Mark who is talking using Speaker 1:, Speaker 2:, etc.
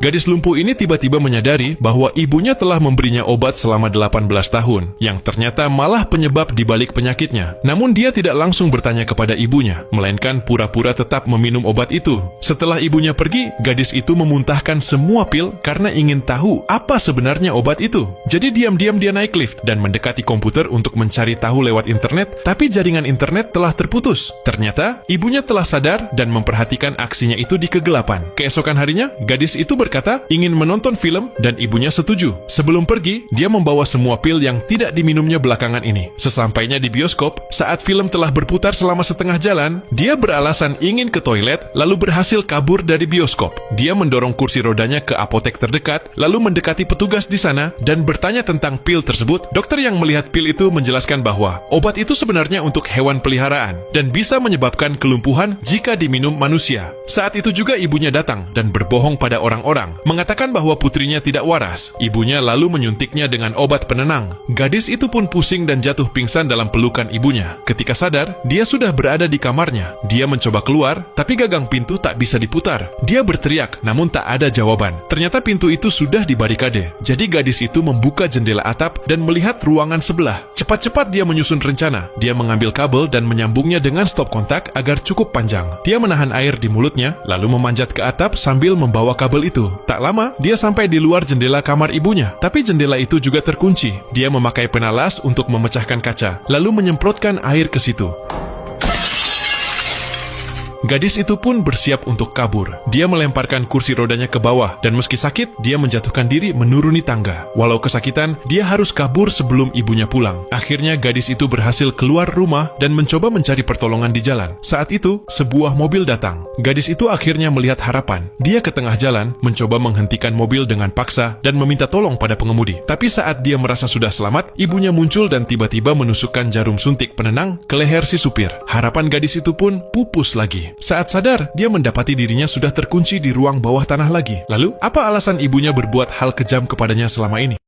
Speaker 1: Gadis lumpuh ini tiba-tiba menyadari bahwa ibunya telah memberinya obat selama 18 tahun, yang ternyata malah penyebab dibalik penyakitnya. Namun dia tidak langsung bertanya kepada ibunya, melainkan pura-pura tetap meminum obat itu. Setelah ibunya pergi, gadis itu memuntahkan semua pil karena ingin tahu apa sebenarnya obat itu. Jadi diam-diam dia naik lift dan mendekati komputer untuk mencari tahu lewat internet, tapi jaringan internet telah terputus. Ternyata, ibunya telah sadar dan memperhatikan aksinya itu di kegelapan. Keesokan harinya, gadis itu berkata ingin menonton film dan ibunya setuju. Sebelum pergi, dia membawa semua pil yang tidak diminumnya belakangan ini. Sesampainya di bioskop, saat film telah berputar selama setengah jalan, dia beralasan ingin ke toilet lalu berhasil kabur dari bioskop. Dia mendorong kursi rodanya ke apotek terdekat, lalu mendekati petugas di sana dan bertanya tentang pil tersebut. Dokter yang melihat pil itu menjelaskan bahwa obat itu sebenarnya untuk hewan peliharaan dan bisa menyebabkan kelumpuhan jika diminum manusia. Saat itu juga ibunya datang dan berbohong pada orang-orang, mengatakan bahwa putrinya tidak waras. Ibunya lalu menyuntiknya dengan obat penenang. Gadis itu pun pusing dan jatuh pingsan dalam pelukan ibunya. Ketika sadar, dia sudah berada di kamarnya. Dia mencoba keluar, tapi gagang pintu tak bisa diputar. Dia berteriak, namun tak ada jawaban. Ternyata pintu itu sudah dibarikade. Jadi gadis itu membuka jendela atap dan melihat ruangan sebelah. Cepat-cepat dia menyusun rencana. Dia mengambil kabel dan menyambungnya dengan stop kontak agar cukup panjang. Dia menahan air di mulutnya, lalu memanjat ke atap sambil membawa kabel itu. Tak lama, dia sampai di luar jendela kamar ibunya. Tapi jendela itu juga terkunci. Dia memakai penalas untuk memecahkan kaca, lalu menyemprotkan air ke situ. Gadis itu pun bersiap untuk kabur. Dia melemparkan kursi rodanya ke bawah, dan meski sakit, dia menjatuhkan diri menuruni tangga. Walau kesakitan, dia harus kabur sebelum ibunya pulang. Akhirnya gadis itu berhasil keluar rumah dan mencoba mencari pertolongan di jalan. Saat itu, sebuah mobil datang. Gadis itu akhirnya melihat harapan. Dia ke tengah jalan, mencoba menghentikan mobil dengan paksa dan meminta tolong pada pengemudi. Tapi saat dia merasa sudah selamat, ibunya muncul dan tiba-tiba menusukkan jarum suntik penenang ke leher si supir. Harapan gadis itu pun pupus lagi. Saat sadar, dia mendapati dirinya sudah terkunci di ruang bawah tanah lagi. Lalu, apa alasan ibunya berbuat hal kejam kepadanya selama ini?